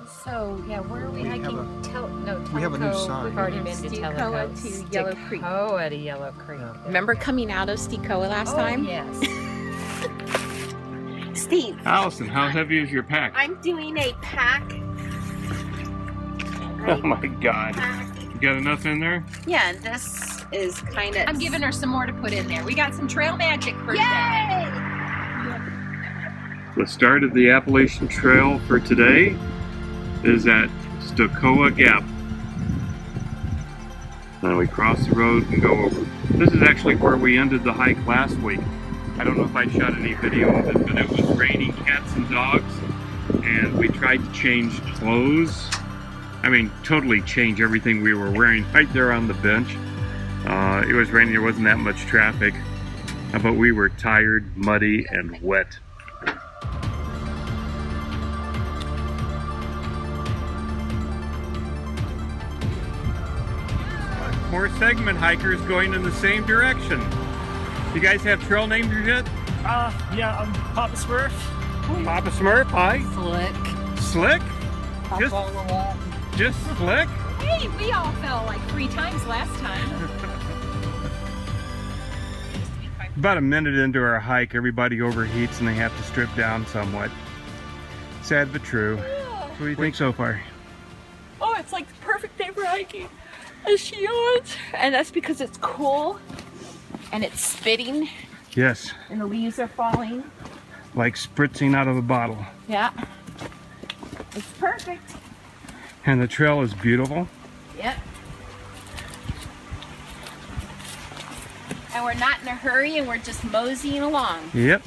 So, yeah, where are we hiking? We have a new sign. We've already been to Stecoah to Yellow Creek. Stecoah to Yellow Creek. Yeah. Remember coming out of Stecoah last time? Yes. Steve. Allison, how heavy is your pack? I'm doing a pack. Oh my God. You got enough in there? Yeah, and this is kind of... I'm giving her some more to put in there. We got some trail magic for Yay! The start of the Appalachian Trail for today is at Stecoah Gap. Then we cross the road and go over. This is actually where we ended the hike last week. I don't know if I shot any video of it, but it was raining cats and dogs, and we tried to change clothes. I mean, totally change everything we were wearing right there on the bench. It was raining, there wasn't that much traffic, but we were tired, muddy, and wet. More segment hikers going in the same direction. You guys have trail names yet? Yeah, I'm Papa Smurf. Papa Smurf, hi. Slick. Slick? Just Slick? Hey, we all fell like 3 times last time. About a minute into our hike, everybody overheats and they have to strip down somewhat. Sad but true. What do you think so far? Oh, it's like the perfect day for hiking. And she yawns. And that's because it's cool. And it's spitting. Yes. And the leaves are falling. Like spritzing out of a bottle. Yeah. It's perfect. And the trail is beautiful. Yep. And we're not in a hurry and we're just moseying along. Yep.